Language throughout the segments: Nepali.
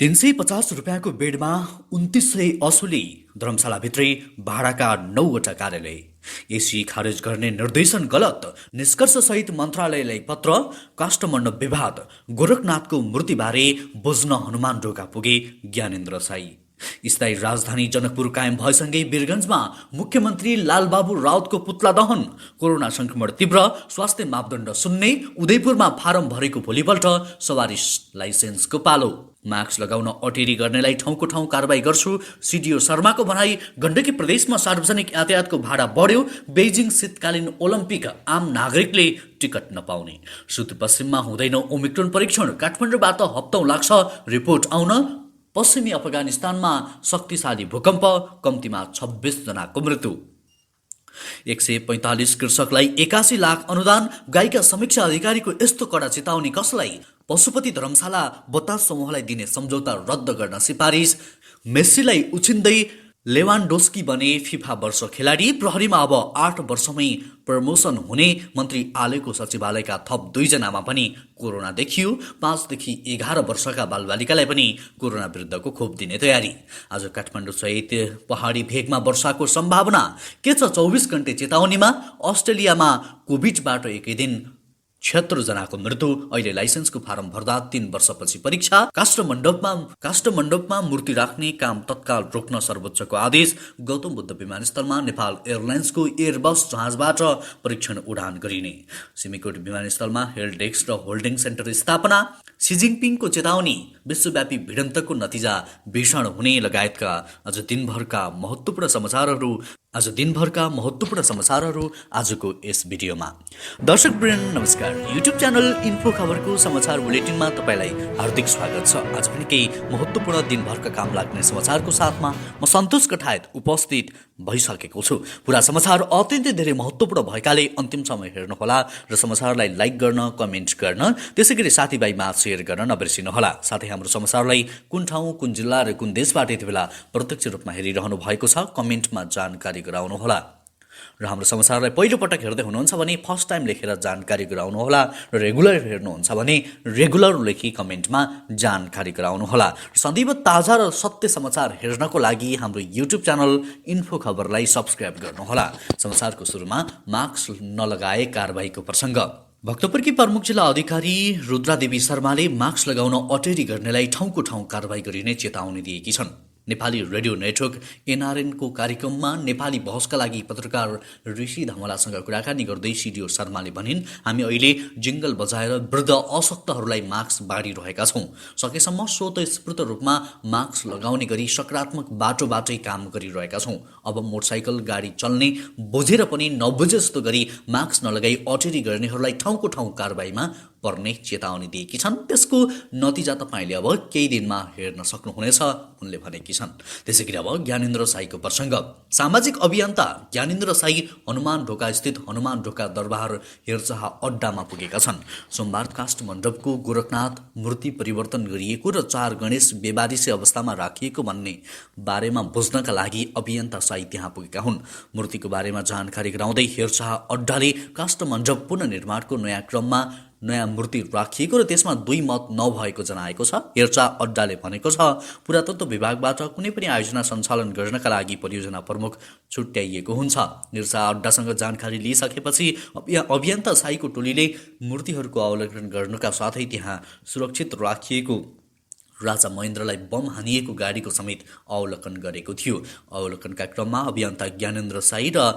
₹350 को बेडमा 2900 असुली धर्मशालाभित्रै भाडाका 9वटा कार्यालय। एसी खारेज गर्ने निर्देशन गलत निष्कर्षसहित मन्त्रालयलाई पत्र। काष्ठमण्डप विवाद गोरखनाथको मूर्तिबारे बुझ्न हनुमान ढोका पुगे ज्ञानेन्द्र साई। स्थायी राजधानी जनकपुर कायम भएसँगै वीरगञ्जमा मुख्यमन्त्री लालबाबु राउतको पुतला दहन। कोरोना संक्रमण तीव्र, स्वास्थ्य मापदण्ड सुन्ने। उदयपुरमा फारम भरेको भोलिपल्ट सवारी लाइसेन्सको पालो। मास्क लगाउन अटेरी गर्नेलाई ठाउँको ठाउँ कारबाही गर्छु, सिडिओ शर्माको भनाई। गण्डकी प्रदेशमा सार्वजनिक यातायातको भाडा बढ्यो। बेजिङ शीतकालीन ओलम्पिक, आम नागरिकले टिकट नपाउने। सुदूरपश्चिममा हुँदैन ओमिक्रोन परीक्षण। काठमाडौँबाट हप्तौं लाग्छ रिपोर्ट आउन। पश्चिमी अफगानिस्तानमा शक्तिशाली भूकम्प, कम्तीमा 26 जनाको मृत्यु। 145 कृषकलाई 81 लाख अनुदान। गाईका समीक्षा अधिकारीको यस्तो कडा चेतावनी कसलाई? पशुपति धर्मशाला बतास समूहलाई दिने सम्झौता रद्द गर्न सिफारिस। मेस्सीलाई उछिन्दै लेवान्डोस्की बने फिफा वर्ष खेलाडी। प्रहरीमा अब 8 वर्षमै प्रमोसन हुने। मन्त्री आलेको सचिवालयका थप 2 जनामा पनि कोरोना देखियो। 5 देखि 11 वर्षका बालबालिकालाई पनि कोरोना विरुद्धको खोप दिने तयारी। आज काठमाडौँ सहित पहाडी भेगमा वर्षाको सम्भावना। के छ 24 घण्टे चेतावनीमा? अस्ट्रेलियामा कोभिडबाट एकै दिन 76 जनाको मृत्यु। अहिले लाइसेन्सको फारम भर्दा 3 वर्षपछि परीक्षा। काष्ठमण्डपमा मूर्ति राख्ने काम तत्काल रोक्न सर्वोच्चको आदेश। गौतम बुद्ध विमानस्थलमा नेपाल एयरलाइन्सको एयरबस जहाजबाट परीक्षण उडान गरिने। सिमीकोट विमानस्थलमा हेल्थ डेस्क र होल्डिङ सेन्टर स्थापना। सी जिनपिङको चेतावनी, विश्वव्यापी भिडन्तको नतिजा भीषण हुने लगायतका आज दिनभरका महत्त्वपूर्ण समाचारहरू आजको यस भिडियोमा। दर्शकवृन्द नमस्कार। युट्युब च्यानल इन्फो खबरको समाचार बुलेटिनमा तपाईलाई हार्दिक स्वागत छ। आज पनि केही महत्त्वपूर्ण दिनभरका काम लाग्ने समाचारको साथमा म सन्तोष कठायत उपस्थित भइसकेको छु। पुरा समाचार अत्यन्तै धेरै महत्त्वपूर्ण भएकाले अन्तिम समय हेर्नुहोला र समाचारलाई लाइक गर्न, कमेन्ट गर्न, त्यसैगरी साथीभाइमा सेयर गर्न नबिर्सिनुहोला। साथै हाम्रो समाचारलाई कुन ठाउँ, कुन जिल्ला र कुन देशबाट यति बेला प्रत्यक्ष रूपमा हेरिरहनु भएको छ कमेन्टमा जानकारी गराउनुहोला। र हाम्रो समाचारलाई पहिलोपटक हेर्दै हुनुहुन्छ भने फर्स्ट टाइम लेखेर जानकारी गराउनुहोला र रेगुलर हेर्नुहुन्छ भने रेगुलर लेखी कमेन्टमा जानकारी गराउनुहोला। सदैव ताजा र सत्य समाचार हेर्नको लागि हाम्रो युट्युब च्यानल इन्फो खबरलाई सब्स्क्राइब गर्नुहोला। समाचारको सुरुमा मास्क नलगाए कारबाहीको प्रसङ्ग। भक्तपुरकी प्रमुख जिल्ला अधिकारी रुद्रादेवी शर्माले मास्क लगाउन अटेरी गर्नेलाई ठाउँको ठाउँ कारबाही गरिने चेतावनी दिएकी छन्। नेपाली रेडियो नेटवर्क एनआरएनको कार्यक्रममा नेपाली बहसका लागि पत्रकार ऋषि धमलासँग कुराकानी गर्दै सिडिओ शर्माले भनिन्, हामी अहिले जिङ्गल बजाएर वृद्ध अशक्तहरूलाई मास्क बाँडिरहेका छौँ। सकेसम्म स्वतस्फूर्त रूपमा मास्क लगाउने गरी सकारात्मक बाटोबाटै काम गरिरहेका छौँ। अब मोटरसाइकल गाडी चल्ने बुझेर पनि नबुझे जस्तो गरी मास्क नलगाई अटेरी गर्नेहरूलाई ठाउँको ठाउँ कारबाहीमा पर्ने चेतावनी दिएकी छन्। त्यसको नतिजा तपाईँले अब केही दिनमा हेर्न सक्नुहुनेछ उनले भनेकी छन्। त्यसैगरी अब ज्ञानेन्द्र साईको प्रसङ्ग। सामाजिक अभियन्ता ज्ञानेन्द्र साई हनुमान ढोका स्थित हनुमान ढोका दरबार हेरचाह अड्डामा पुगेका छन्। सोमबार काष्ठमण्डपको गोरखनाथ मूर्ति परिवर्तन गरिएको र 4 गणेश बेबारिसे अवस्थामा राखिएको भन्ने बारेमा बुझ्नका लागि अभियन्ता साई त्यहाँ पुगेका हुन्। मूर्तिको बारेमा जानकारी गराउँदै हेरचाह अड्डाले काष्ठमण्डप पुनर्निर्माणको नयाँ क्रममा नयाँ मूर्ति राखिएको र त्यसमा 2 मत नभएको जनाएको छ। हेरचाह अड्डाले भनेको छ, पुरातत्व विभागबाट कुनै पनि आयोजना सञ्चालन गर्नका लागि परियोजना प्रमुख छुट्याइएको हुन्छ। हेरचाह अड्डासँग जानकारी लिइसकेपछि अभियन्ता साईको टोलीले मूर्तिहरूको अवलोकन गर्नुका साथै त्यहाँ सुरक्षित राखिएको राजा महेन्द्रलाई बम हानिएको गाडीको समेत अवलोकन गरेको थियो। अवलोकनका क्रममा अभियन्ता ज्ञानेन्द्र साई र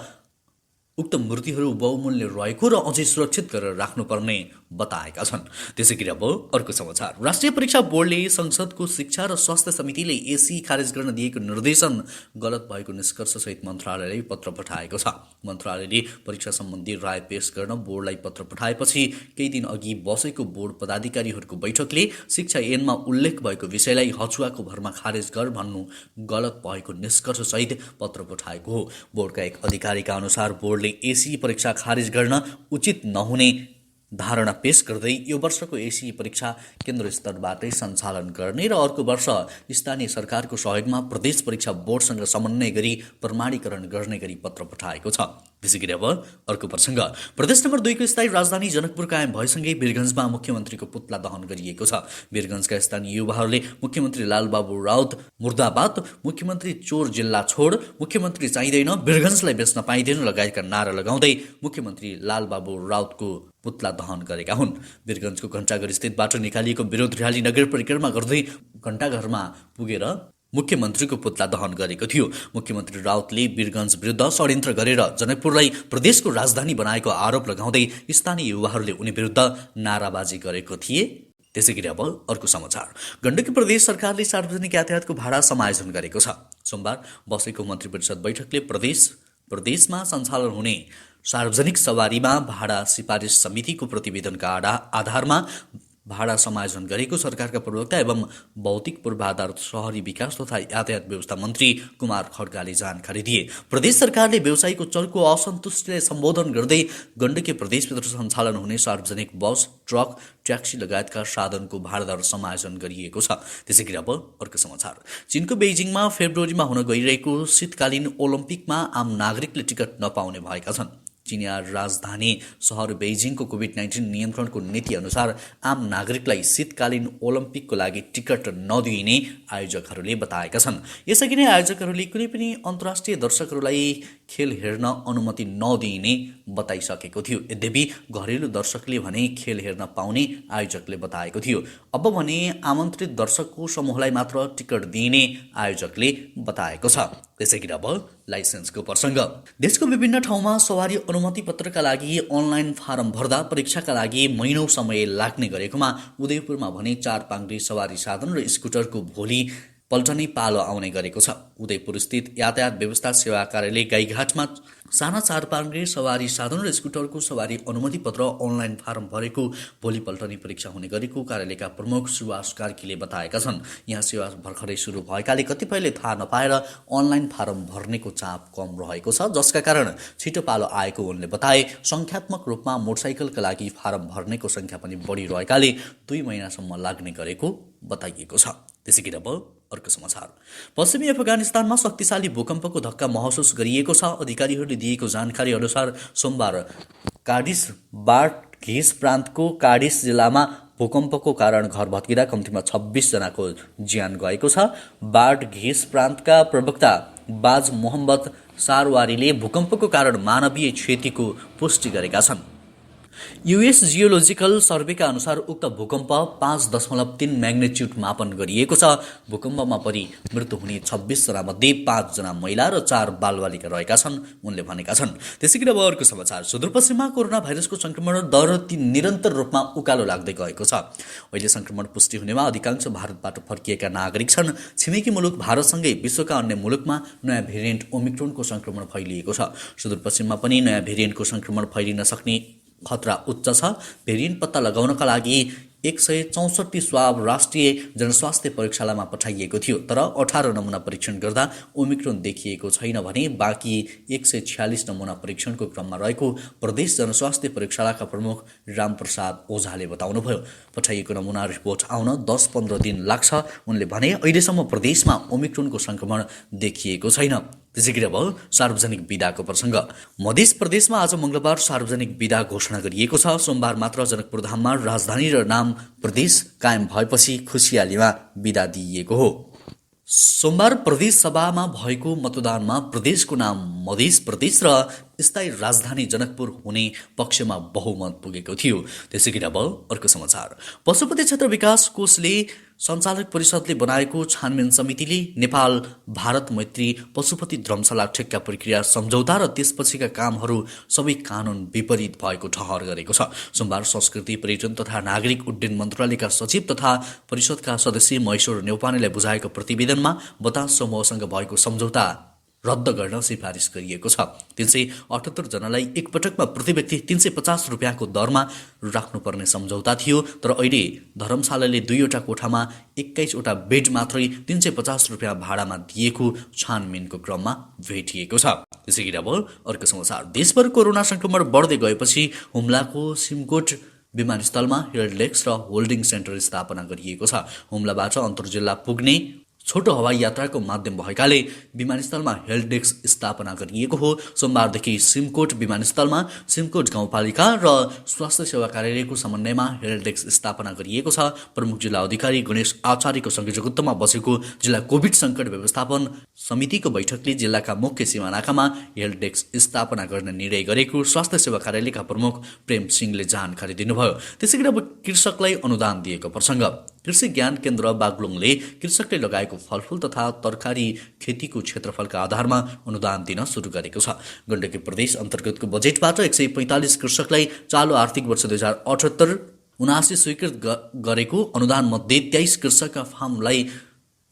उक्त मूर्तिहरू बहुमूल्य रहेको र अझै सुरक्षित गरेर राख्नुपर्ने बताएका छन्। त्यसैगरी अब अर्को समाचार। राष्ट्रिय परीक्षा बोर्डले संसदको शिक्षा र स्वास्थ्य समितिले एसी खारेज गर्न दिएको निर्देशन गलत भएको निष्कर्षसहित मन्त्रालयलाई पत्र पठाएको छ। मन्त्रालयले परीक्षा सम्बन्धी राय पेश गर्न बोर्डलाई पत्र पठाएपछि केही दिन अघि बसेको बोर्ड पदाधिकारीहरूको बैठकले शिक्षा ऐनमा उल्लेख भएको विषयलाई हचुवाको भरमा खारेज गर भन्नु गलत भएको निष्कर्षसहित पत्र पठाएको हो। बोर्डका एक अधिकारीका अनुसार बोर्डले एसी परीक्षा खारेज गर्न उचित नहुने धारणा पेश गर्दै यो वर्षको एसी परीक्षा केन्द्र स्तरबाटै सञ्चालन गर्ने र अर्को वर्ष स्थानीय सरकारको सहयोगमा प्रदेश परीक्षा बोर्डसँग समन्वय गरी प्रमाणीकरण गर्ने गरी पत्र पठाएको छ। त्यसै गरी अब अर्को प्रसङ्ग प्रदेश नम्बर 2 को स्थायी राजधानी जनकपुर कायम भएसँगै वीरगञ्जमा मुख्यमन्त्रीको पुतला दहन गरिएको छ। वीरगञ्जका स्थानीय युवाहरूले मुख्यमन्त्री लालबाबु राउत मुर्दाबाद, मुख्यमन्त्री चोर जिल्ला छोड, मुख्यमन्त्री चाहिँदैन, वीरगञ्जलाई बेच्न पाइँदैन लगायतका नारा लगाउँदै मुख्यमन्त्री लालबाबु राउतको पुतला दहन गरेका हुन्। वीरगञ्जको घण्टाघर स्थितबाट निकालिएको विरोध र्याली नगर परिक्रमा गर्दै घण्टाघरमा पुगेर मुख्यमन्त्रीको पुतला दहन गरेको थियो। मुख्यमन्त्री राउतले वीरगञ्ज विरुद्ध षड्यन्त्र गरेर जनकपुरलाई प्रदेशको राजधानी बनाएको आरोप लगाउँदै स्थानीय युवाहरूले उनी विरुद्ध नाराबाजी गरेको थिए। त्यसै गरी अब अर्को समाचार गण्डकी प्रदेश सरकारले सार्वजनिक यातायातको भाडा समायोजन गरेको छ। सोमबार बसेको मन्त्री परिषद बैठकले प्रदेशमा सञ्चालन हुने सार्वजनिक सवारीमा भाडा सिफारिस समितिको प्रतिवेदनका आधारमा भाडा समायोजन गरेको सरकारका प्रवक्ता एवं भौतिक पूर्वाधार शहरी विकास तथा यातायात व्यवस्था मन्त्री कुमार खड्गाले जानकारी दिए। प्रदेश सरकारले व्यवसायीको चलको असन्तुष्टिलाई सम्बोधन गर्दै गण्डकी प्रदेशभित्र सञ्चालन हुने सार्वजनिक बस, ट्रक, ट्याक्सी लगायतका साधनको भाडादर समायोजन गरिएको छ। त्यसै गरी अब अर्को समाचार चीनको बेइजिङमा फेब्रुअरीमा हुन गइरहेको शीतकालीन ओलम्पिकमा आम नागरिकले टिकट नपाउने भएका छन्। चीनिया राजधानी सहर बेइजिङको कोभिड-19 नियन्त्रणको नीति अनुसार आम नागरिकलाई शीतकालीन ओलम्पिकको लागि टिकट नदिइने आयोजकहरूले बताएका छन्। यसअघि नै आयोजकहरूले कुनै पनि अन्तर्राष्ट्रिय दर्शकहरूलाई खेल हेर्न अनुमति नदिइने बताइसकेको थियो। यद्यपि घरेलु दर्शकले भने खेल हेर्न पाउने आयोजकले बताएको थियो। अब भने आमन्त्रित दर्शकको समूहलाई मात्र टिकट दिइने आयोजकले बताएको छ। त्यसै गरी अब लाइसेन्सको प्रसङ्ग देशको विभिन्न ठाउँमा सवारी अनुमति पत्रका लागि अनलाइन फारम भर्दा परीक्षाका लागि महिनौं समय लाग्ने गरेकोमा उदयपुरमा भने 4 पाङ्ग्रे सवारी साधन र स्कुटरको भोलि पल्टनै पालो आउने गरेको छ। उदयपुर स्थित यातायात व्यवस्था सेवा कार्यालय गाईघाटमा साना 4 पाङ्ग्रे सवारी साधन र स्कुटरको सवारी अनुमति पत्र अनलाइन फारम भरेको भोलि पल्टनी परीक्षा हुने गरेको कार्यालयका प्रमुख सुवास कार्कीले बताएका छन्। यहाँ सेवा भर्खरै सुरु भएकाले कतिपयले थाहा नपाएर अनलाइन फारम भर्नेको चाप कम रहेको छ, जसका कारण छिटो पालो आएको उनले बताए। संख्यात्मक रूपमा मोटरसाइकलका लागि फारम भर्नेको संख्या पनि बढिरहेकाले 2 महिनासम्म लाग्ने गरेको बताइएको छ। त्यसै गरी अब अर्को समाचार पश्चिमी अफगानिस्तानमा शक्तिशाली भूकम्पको धक्का महसुस गरिएको छ। अधिकारीहरूले दिएको जानकारी अनुसार सोमबार कार्डिस बार्ड-घिस प्रान्तको कार्डिस जिल्लामा भूकम्पको कारण घर भत्किँदा कम्तीमा 26 जनाको ज्यान गएको छ। बार्ड-घिस प्रान्तका प्रवक्ता बाज मोहम्मद सारवारीले भूकम्पको कारण मानवीय क्षतिको पुष्टि गरेका छन्। युएस जियोलोजिकल सर्वेका अनुसार उक्त भूकम्प 5.3 म्याग्निट्युड मापन गरिएको छ। भूकम्पमा परि मृत्यु हुने 26 जनामध्ये 5 जना महिला र 4 बालबालिका रहेका छन् उनले भनेका छन्। त्यसै गरी अब अर्को समाचार सुदूरपश्चिममा कोरोना भाइरसको संक्रमण दर निरन्तर रूपमा उकालो लाग्दै गएको छ। अहिले संक्रमण पुष्टि हुनेमा अधिकांश भारतबाट फर्किएका नागरिक छन्। छिमेकी मुलुक भारतसँगै विश्वका अन्य मुलुकमा नयाँ भेरिएन्ट ओमिक्रोनको संक्रमण फैलिएको छ। सुदूरपश्चिममा पनि नयाँ भेरिएन्टको संक्रमण फैलिन सक्ने खतरा उच्च छ। भेरिएन्ट पत्ता लगाउनका लागि 164 स्वाब राष्ट्रिय जनस्वास्थ्य प्रयोगशालामा पठाइएको थियो, तर 18 नमुना परीक्षण गर्दा ओमिक्रोन देखिएको छैन भने बाँकी 146 नमुना परीक्षणको क्रममा रहेको प्रदेश जनस्वास्थ्य प्रयोगशालाका प्रमुख रामप्रसाद ओझाले बताउनुभयो। पठाइएको नमुना रिपोर्ट आउन 10-15 दिन लाग्छ उनले भने। अहिलेसम्म प्रदेशमा ओमिक्रोनको संक्रमण देखिएको छैन। त्यसै गरी अब सार्वजनिक बिदाको प्रसङ्ग मध्य प्रदेशमा आज मङ्गलबार सार्वजनिक बिदा घोषणा गरिएको छ। सोमबार मात्र जनकपुरधाममा राजधानी र नाम प्रदेश कायम भएपछि खुसियालीमा बिदा दिइएको हो। सोमबार प्रदेश सभामा भएको मतदानमा प्रदेशको नाम मध्य प्रदेश र स्थायी राजधानी जनकपुर हुने पक्षमा बहुमत पुगेको थियो। त्यसै गरी अब अर्को समाचार पशुपति क्षेत्र विकास कोषले सञ्चालक परिषदले बनाएको छानबिन समितिले नेपाल भारत मैत्री पशुपति धर्मशाला ठेक्का प्रक्रिया सम्झौता र त्यसपछिका कामहरू सबै कानुन विपरीत भएको ठहर गरेको छ। सोमबार संस्कृति पर्यटन तथा नागरिक उड्डयन मन्त्रालयका सचिव तथा परिषदका सदस्य महेश्वर न्यौपानेलाई बुझाएको प्रतिवेदनमा बतास समूहसँग भएको सम्झौता रद्द गर्न सिफारिस गरिएको छ। 378 जनालाई एकपटकमा प्रति व्यक्ति 350 रुपियाँको दरमा राख्नुपर्ने सम्झौता थियो, तर अहिले धर्मशालाले 2वटा कोठामा 21वटा बेड मात्रै 350 रुपियाँ भाडामा दिएको छानबिनको क्रममा भेटिएको छ। त्यसै गरी अब अर्को समाचार देशभर कोरोना संक्रमण बढ्दै गएपछि हुम्लाको सिमकोट विमानस्थलमा हेल्थ डेस्क र होल्डिङ सेन्टर स्थापना गरिएको छ। हुम्लाबाट अन्तर्जिल्ला पुग्ने छोटो हवाई यात्राको माध्यम भएकाले विमानस्थलमा हेल्प डेस्क स्थापना गरिएको हो। सोमबारदेखि सिमकोट विमानस्थलमा सिमकोट गाउँपालिका र स्वास्थ्य सेवा कार्यालयको समन्वयमा हेल्प डेस्क स्थापना गरिएको छ। प्रमुख जिल्ला अधिकारी गणेश आचार्यको संयोजकत्वमा बसेको जिल्ला कोभिड सङ्कट व्यवस्थापन समितिको बैठकले जिल्लाका मुख्य सीमानाकामा हेल्प डेस्क स्थापना गर्ने निर्णय गरेको स्वास्थ्य सेवा कार्यालयका प्रमुख प्रेम सिंहले जानकारी दिनुभयो। त्यसैगरी अब कृषकलाई अनुदान दिएको प्रसङ्ग। कृषि ज्ञान केन्द्र बागलुङले कृषकले लगाएको फलफुल तथा तरकारी खेतीको क्षेत्रफलका आधारमा अनुदान दिन सुरु गरेको छ। गण्डकी प्रदेश अन्तर्गतको बजेटबाट 145 कृषकलाई चालु आर्थिक वर्ष 2078-79 स्वीकृत गरेको अनुदान मध्ये 23 कृषकका फार्मलाई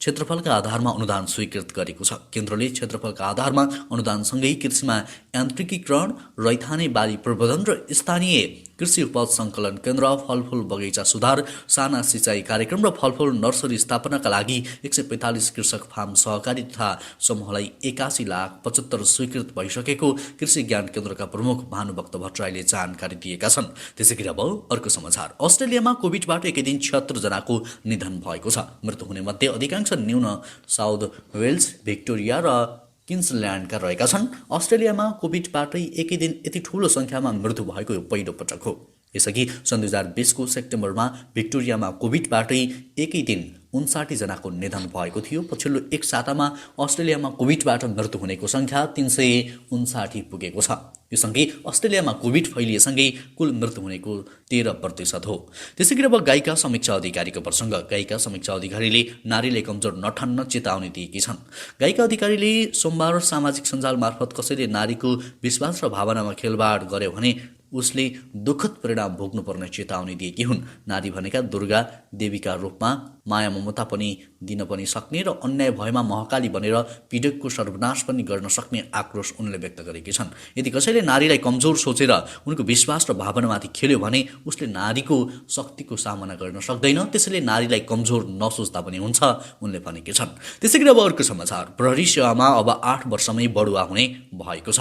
क्षेत्रफलका आधारमा अनुदान स्वीकृत गरेको छ। केन्द्रले क्षेत्रफलका आधारमा अनुदानसँगै कृषिमा यान्त्रिकीकरण, रैथाने बाली प्रबन्धन र स्थानीय कृषि उपज सङ्कलन केन्द्र, फलफुल बगैँचा सुधार, साना सिँचाइ कार्यक्रम र फलफुल नर्सरी स्थापनाका लागि 145 कृषक फार्म सहकारी तथा समूहलाई 81,75,00,000 स्वीकृत भइसकेको कृषि ज्ञान केन्द्रका प्रमुख भानुभक्त भट्टराईले जानकारी दिएका छन्। त्यसैगरी अब अर्को समाचार। अस्ट्रेलियामा कोभिडबाट एकै दिन 76 जनाको निधन भएको छ। मृत्यु हुने मध्ये अधिकांश न्यून साउथ वेल्स, भिक्टोरिया र क्विन्सल्यान्डका रहेका छन्। अस्ट्रेलियामा कोभिडबाटै एकै दिन यति ठूलो सङ्ख्यामा मृत्यु भएको यो पहिलो पटक हो। यसअघि सन् 2020को सेप्टेम्बरमा भिक्टोरियामा कोभिडबाटै एकै दिन 59 जनाको निधन भएको थियो। पछिल्लो एक सातामा अस्ट्रेलियामा कोभिडबाट मृत्यु हुनेको सङ्ख्या 359 पुगेको छ। यो सँगै अस्ट्रेलियामा कोभिड फैलिएसँगै कुल मृत्यु हुनेको 13% हो। त्यसैगरी अब गायिका समीक्षा अधिकारीको प्रसङ्ग। गायिका समीक्षा अधिकारीले नारीलाई कमजोर नठान्न चेतावनी दिएकी छन्। गायिका अधिकारीले सोमबार सामाजिक सञ्जाल मार्फत कसैले नारीको विश्वास र भावनामा खेलवाड गर्यो भने उसले दुःखद परिणाम भोग्नुपर्ने चेतावनी दिएकी हुन्। नारी भनेका दुर्गा देवीका रूपमा माया ममता पनि दिन पनि सक्ने र अन्याय भएमा महाकाली बनेर पीडितको सर्वनाश पनि गर्न सक्ने आक्रोश उनले व्यक्त गरेकी छन्। यदि कसैले नारीलाई कमजोर सोचेर उनको विश्वास र भावनामाथि खेल्यो भने उसले नारीको शक्तिको सामना गर्न सक्दैन। त्यसैले नारीलाई कमजोर नसोच्दा पनि हुन्छ, उनले भनेकी छन्। त्यसैगरी अब अर्को समाचार। प्रहरी सेवामा अब 8 वर्षमै बढुवा हुने भएको छ।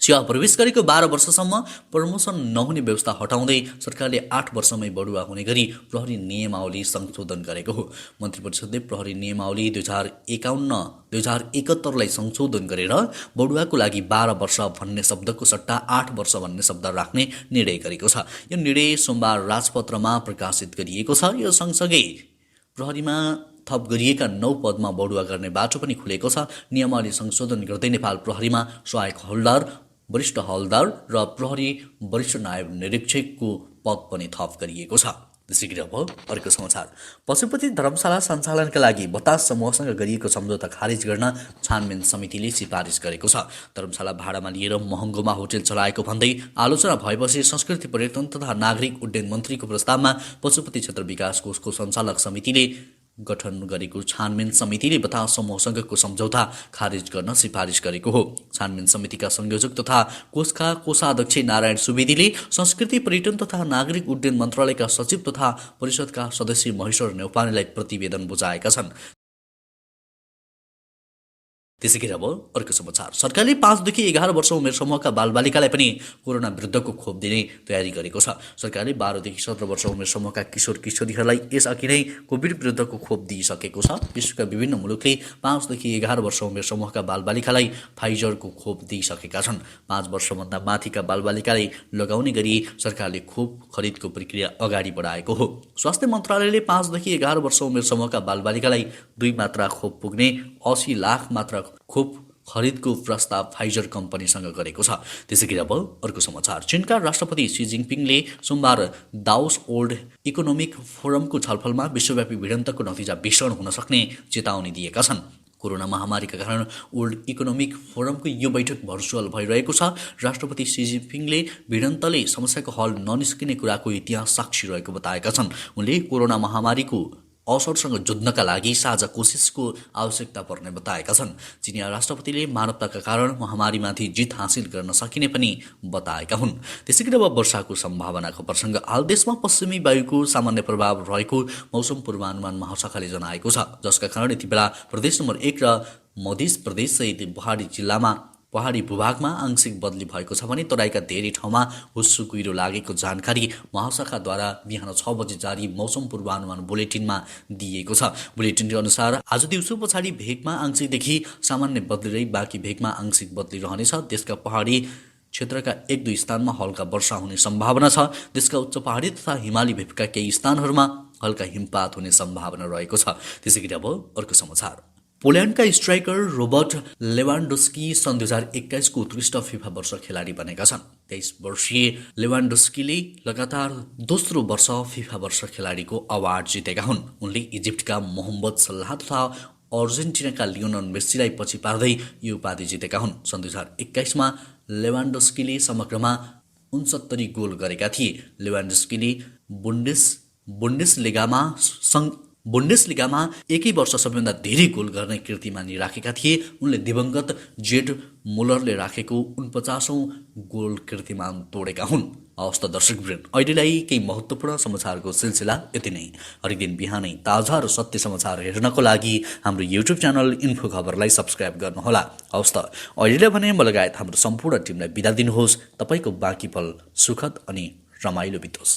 सेवा प्रवेश गरेको 12 वर्षसम्म प्रमोसन नहुने व्यवस्था हटाउँदै सरकारले 8 वर्षमै बढुवा हुने गरी प्रहरी नियमावली संशोधन गरेको हो। मन्त्री परिषदले प्रहरी नियमावली 2051-2071लाई संशोधन गरेर बढुवाको लागि 12 वर्ष भन्ने शब्दको सट्टा 8 वर्ष भन्ने शब्द राख्ने निर्णय गरेको छ। यो निर्णय सोमबार राजपत्रमा प्रकाशित गरिएको छ। यो सँगसँगै प्रहरीमा थप गरिएका 9 पदमा बढुवा गर्ने बाटो पनि खुलेको छ। नियमावली संशोधन गर्दै नेपाल प्रहरीमा सहायक हवलदार, वरिष्ठ हवलदार र प्रहरी वरिष्ठ नायब निरीक्षकको पद पनि थप गरिएको छ। त्यसैगरी अब अर्को समाचार। पशुपति धर्मशाला सञ्चालनका लागि बतास समूहसँग गरिएको सम्झौता खारेज गर्न छानबिन समितिले सिफारिस गरेको छ। धर्मशाला भाडामा लिएर महँगोमा होटल चलाएको भन्दै आलोचना भएपछि संस्कृति पर्यटन तथा नागरिक उड्डयन मन्त्रीको प्रस्तावमा पशुपति क्षेत्र विकास कोषको सञ्चालक समितिले गठन गरेको छानबिन समितिले बतास समूहसँगको सम्झौता खारेज गर्न सिफारिस गरेको हो। छानबिन समितिका संयोजक तथा कोषका कोषाध्यक्ष नारायण सुवेदीले संस्कृति पर्यटन तथा नागरिक उड्डयन मन्त्रालयका सचिव तथा परिषदका सदस्य महेश्वर नेउपानेलाई प्रतिवेदन बुझाएका छन्। त्यसैगरी अब अर्को समाचार। सरकारले 5 देखि 11 वर्ष उमेर समूहका बालबालिकालाई पनि कोरोना विरुद्धको खोप दिने तयारी गरेको छ। सरकारले 12 देखि 17 वर्ष उमेर समूहका किशोर किशोरीहरूलाई यसअघि नै कोभिड विरुद्धको खोप दिइसकेको छ। विश्वका विभिन्न मुलुकले 5 देखि 11 वर्ष उमेर समूहका बालबालिकालाई फाइजरको खोप दिइसकेका छन्। 5 वर्षभन्दा माथिका बालबालिकालाई लगाउने गरी सरकारले खोप खरिदको प्रक्रिया अगाडि बढाएको हो। स्वास्थ्य मन्त्रालयले 5 देखि 11 वर्ष उमेर समूहका बालबालिकालाई 2 मात्रा खोप पुग्ने 80 लाख मात्रा खोप खरिदको प्रस्ताव फाइजर कम्पनीसँग गरेको छ। त्यसैगरी अब अर्को समाचार। चीनका राष्ट्रपति सी जिनपिङले सोमबार दाओस वर्ल्ड इकोनोमिक फोरमको छलफलमा विश्वव्यापी भिडन्तको नतिजा भीषण हुन सक्ने चेतावनी दिएका छन्। कोरोना महामारीका कारण वर्ल्ड इकोनोमिक फोरमको यो बैठक भर्चुअल भइरहेको छ। राष्ट्रपति सी जिनपिङले भिडन्तले समस्याको हल ननिस्किने कुराको इतिहास साक्षी रहेको बताएका छन्। उनले कोरोना महामारीको असरसँग जुझ्नका लागि साझा कोसिसको आवश्यकता पर्ने बताएका छन्। चिनिया राष्ट्रपतिले मानवताका कारण महामारीमाथि जित हासिल गर्न सकिने पनि बताएका हुन्। त्यसैगरी अब वर्षाको सम्भावनाको प्रसङ्ग। हाल देशमा पश्चिमी वायुको सामान्य प्रभाव रहेको मौसम पूर्वानुमान महाशाखाले जनाएको छ, जसका कारण यति बेला प्रदेश नम्बर 1 र मध्य प्रदेश सहित पहाडी जिल्लामा पहाडी भूभागमा आंशिक बदली भएको छ भने तराईका धेरै ठाउँमा हुस्सु कुहिरो लागेको जानकारी महाशाखाद्वारा बिहान 6 बजे जारी मौसम पूर्वानुमान बुलेटिनमा दिइएको छ। बुलेटिनको अनुसार आज दिउँसो पछाडि भेगमा आंशिकदेखि सामान्य बदली रही बाँकी भेगमा आंशिक बदली रहनेछ। देशका पहाडी क्षेत्रका 1-2 स्थानमा हल्का वर्षा हुने सम्भावना छ। देशका उच्च पहाडी तथा हिमाली भेगका केही स्थानहरूमा हल्का हिमपात हुने सम्भावना रहेको छ। त्यसैगरी अब अर्को समाचार। पोल्यान्डका स्ट्राइकर रोबर्ट लेवान्डोस्की सन् 2021 को उत्कृष्ट फिफा वर्ष खेलाडी बनेका छन्। 23 वर्षीय लेवान्डोस्कीले लगातार दोस्रो वर्ष फिफा वर्ष खेलाडीको अवार्ड जितेका हुन्। उनले इजिप्टका मोहम्मद सल्लाह तथा अर्जेन्टिनाका लियोनल मेस्सीलाई पछि पार्दै यो उपाधि जितेका हुन्। सन् 2021 मा लेवान्डोस्कीले समग्रमा 69 गोल गरेका थिए। लेवान्डोस्कीले बुन्डेसलिगामा एकै वर्ष सबैभन्दा धेरै गोल गर्ने कीर्तिमानी राखेका थिए। उनले दिवंगत जेड मुलरले राखेको 49औं गोल कीर्तिमान तोडेका हुन्। हवस् त दर्शकवृन्द, अहिलेलाई केही महत्त्वपूर्ण समाचारको सिलसिला यति नै। हरेक दिन बिहानै ताजा र सत्य समाचार हेर्नको लागि हाम्रो युट्युब च्यानल इन्फो खबरलाई सब्स्क्राइब गर्नुहोला। हवस् त अहिलेलाई भने म लगायत हाम्रो सम्पूर्ण टिमलाई बिदा दिनुहोस्। तपाईँको बाँकी पल सुखद अनि रमाइलो बितोस्।